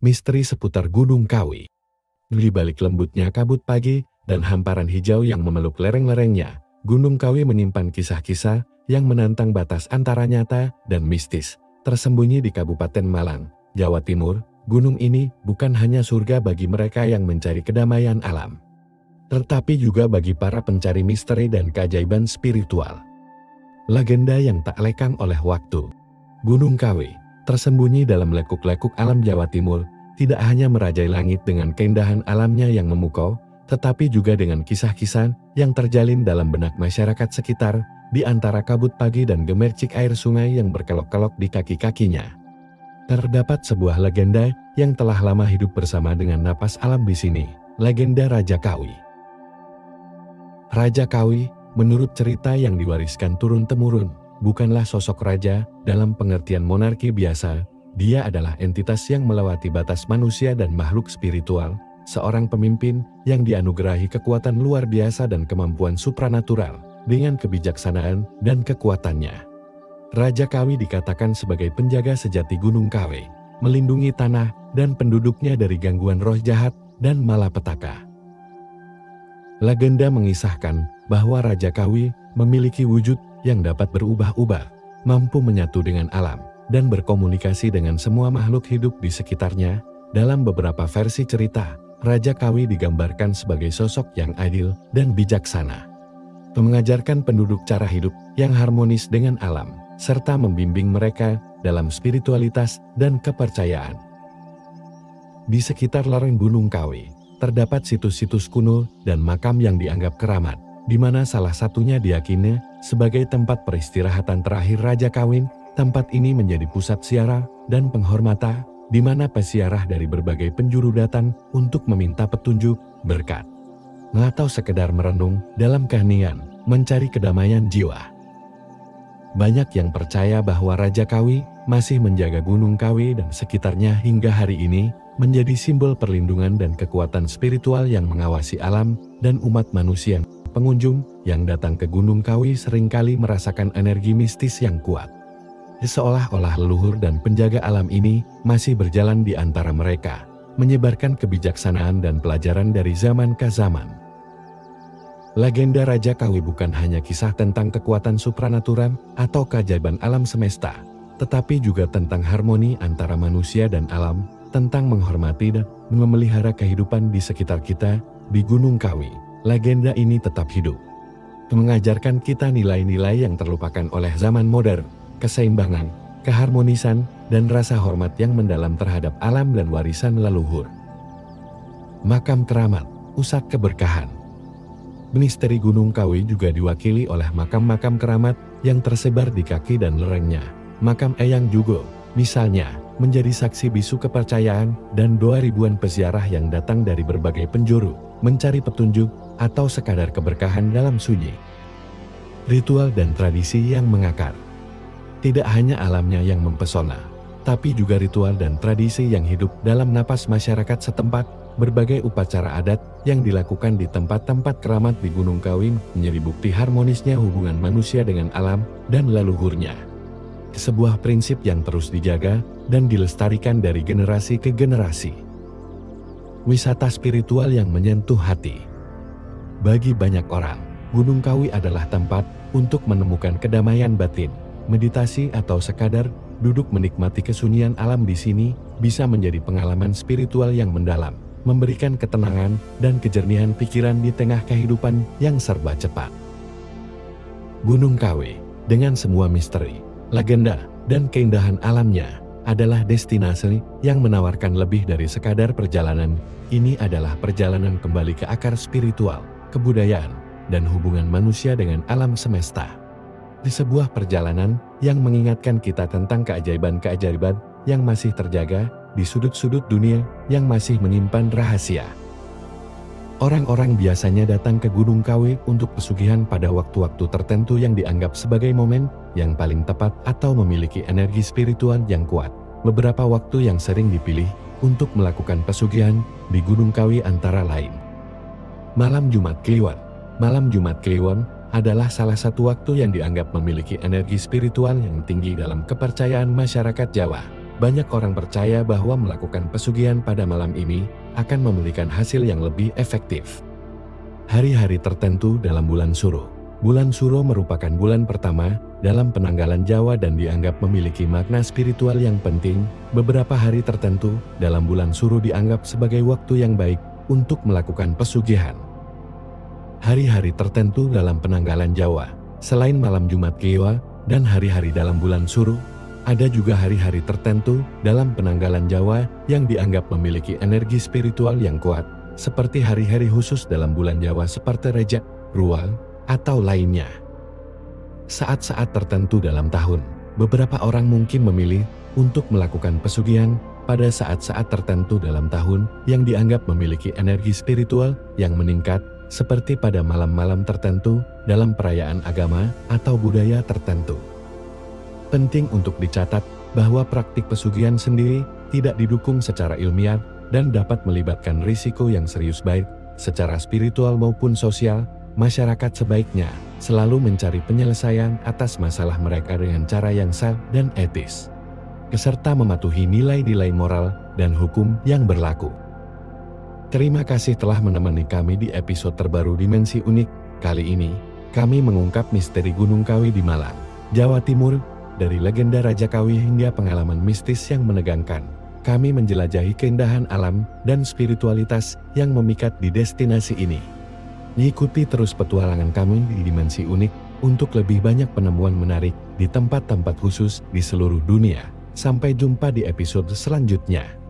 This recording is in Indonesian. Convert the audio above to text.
Misteri seputar Gunung Kawi. Di balik lembutnya kabut pagi dan hamparan hijau yang memeluk lereng-lerengnya, Gunung Kawi menyimpan kisah-kisah yang menantang batas antara nyata dan mistis. Tersembunyi di Kabupaten Malang, Jawa Timur, gunung ini bukan hanya surga bagi mereka yang mencari kedamaian alam, tetapi juga bagi para pencari misteri dan keajaiban spiritual. Legenda yang tak lekang oleh waktu. Gunung Kawi, tersembunyi dalam lekuk-lekuk alam Jawa Timur, tidak hanya merajai langit dengan keindahan alamnya yang memukau, tetapi juga dengan kisah-kisah yang terjalin dalam benak masyarakat sekitar, di antara kabut pagi dan gemercik air sungai yang berkelok-kelok di kaki-kakinya. Terdapat sebuah legenda yang telah lama hidup bersama dengan napas alam di sini, legenda Raja Kawi. Raja Kawi, menurut cerita yang diwariskan turun-temurun, bukanlah sosok raja dalam pengertian monarki biasa. Dia adalah entitas yang melewati batas manusia dan makhluk spiritual, seorang pemimpin yang dianugerahi kekuatan luar biasa dan kemampuan supranatural, dengan kebijaksanaan dan kekuatannya. Raja Kawi dikatakan sebagai penjaga sejati Gunung Kawi, melindungi tanah dan penduduknya dari gangguan roh jahat dan malapetaka. Legenda mengisahkan bahwa Raja Kawi memiliki wujud yang dapat berubah-ubah, mampu menyatu dengan alam, dan berkomunikasi dengan semua makhluk hidup di sekitarnya. Dalam beberapa versi cerita, Raja Kawi digambarkan sebagai sosok yang adil dan bijaksana, mengajarkan penduduk cara hidup yang harmonis dengan alam, serta membimbing mereka dalam spiritualitas dan kepercayaan. Di sekitar lereng Gunung Kawi, terdapat situs-situs kuno dan makam yang dianggap keramat, di mana salah satunya diyakini sebagai tempat peristirahatan terakhir Raja Kawi. Tempat ini menjadi pusat ziarah dan penghormatan, di mana peziarah dari berbagai penjuru datang untuk meminta petunjuk, berkat, atau sekedar merenung dalam keheningan, mencari kedamaian jiwa. Banyak yang percaya bahwa Raja Kawi masih menjaga Gunung Kawi dan sekitarnya hingga hari ini, menjadi simbol perlindungan dan kekuatan spiritual yang mengawasi alam dan umat manusia. Pengunjung yang datang ke Gunung Kawi seringkali merasakan energi mistis yang kuat, seolah-olah leluhur dan penjaga alam ini masih berjalan di antara mereka, menyebarkan kebijaksanaan dan pelajaran dari zaman ke zaman. Legenda Raja Kawi bukan hanya kisah tentang kekuatan supranatural atau keajaiban alam semesta, tetapi juga tentang harmoni antara manusia dan alam, tentang menghormati dan memelihara kehidupan di sekitar kita. Di Gunung Kawi, legenda ini tetap hidup, mengajarkan kita nilai-nilai yang terlupakan oleh zaman modern, keseimbangan, keharmonisan, dan rasa hormat yang mendalam terhadap alam dan warisan leluhur. Makam keramat, pusat keberkahan. Misteri Gunung Kawi juga diwakili oleh makam-makam keramat yang tersebar di kaki dan lerengnya. Makam Eyang Jugo, misalnya, menjadi saksi bisu kepercayaan dan doa ribuan peziarah yang datang dari berbagai penjuru, mencari petunjuk atau sekadar keberkahan dalam sunyi. Ritual dan tradisi yang mengakar. Tidak hanya alamnya yang mempesona, tapi juga ritual dan tradisi yang hidup dalam napas masyarakat setempat. Berbagai upacara adat yang dilakukan di tempat-tempat keramat di Gunung Kawi menjadi bukti harmonisnya hubungan manusia dengan alam dan leluhurnya. Sebuah prinsip yang terus dijaga dan dilestarikan dari generasi ke generasi. Wisata spiritual yang menyentuh hati. Bagi banyak orang, Gunung Kawi adalah tempat untuk menemukan kedamaian batin. Meditasi atau sekadar duduk menikmati kesunyian alam di sini bisa menjadi pengalaman spiritual yang mendalam, memberikan ketenangan dan kejernihan pikiran di tengah kehidupan yang serba cepat. Gunung Kawi, dengan semua misteri, legenda, dan keindahan alamnya, adalah destinasi yang menawarkan lebih dari sekadar perjalanan. Ini adalah perjalanan kembali ke akar spiritual, kebudayaan, dan hubungan manusia dengan alam semesta. Di sebuah perjalanan yang mengingatkan kita tentang keajaiban-keajaiban yang masih terjaga di sudut-sudut dunia yang masih menyimpan rahasia. Orang-orang biasanya datang ke Gunung Kawi untuk pesugihan pada waktu-waktu tertentu yang dianggap sebagai momen yang paling tepat atau memiliki energi spiritual yang kuat. Beberapa waktu yang sering dipilih untuk melakukan pesugihan di Gunung Kawi antara lain: Malam Jumat Kliwon. Malam Jumat Kliwon adalah salah satu waktu yang dianggap memiliki energi spiritual yang tinggi dalam kepercayaan masyarakat Jawa. banyak orang percaya bahwa melakukan pesugihan pada malam ini akan memberikan hasil yang lebih efektif. Hari-hari tertentu dalam bulan Suro. Bulan Suro merupakan bulan pertama dalam penanggalan Jawa dan dianggap memiliki makna spiritual yang penting. Beberapa hari tertentu dalam bulan Suro dianggap sebagai waktu yang baik untuk melakukan pesugihan. Hari-hari tertentu dalam penanggalan Jawa, selain malam Jumat Kliwon dan hari-hari dalam bulan Suro, ada juga hari-hari tertentu dalam penanggalan Jawa yang dianggap memiliki energi spiritual yang kuat, seperti hari-hari khusus dalam bulan Jawa seperti Rejab, Ruwal, atau lainnya. Saat-saat tertentu dalam tahun, beberapa orang mungkin memilih untuk melakukan pesugihan pada saat-saat tertentu dalam tahun yang dianggap memiliki energi spiritual yang meningkat, seperti pada malam-malam tertentu dalam perayaan agama atau budaya tertentu. Penting untuk dicatat bahwa praktik pesugihan sendiri tidak didukung secara ilmiah dan dapat melibatkan risiko yang serius baik secara spiritual maupun sosial. Masyarakat sebaiknya selalu mencari penyelesaian atas masalah mereka dengan cara yang sah dan etis, beserta mematuhi nilai-nilai moral dan hukum yang berlaku. Terima kasih telah menemani kami di episode terbaru Dimensi Unik. Kali ini, kami mengungkap misteri Gunung Kawi di Malang, Jawa Timur. Dari legenda Raja Kawi hingga pengalaman mistis yang menegangkan, kami menjelajahi keindahan alam dan spiritualitas yang memikat di destinasi ini. Ikuti terus petualangan kami di Dimensi Unik untuk lebih banyak penemuan menarik di tempat-tempat khusus di seluruh dunia. Sampai jumpa di episode selanjutnya.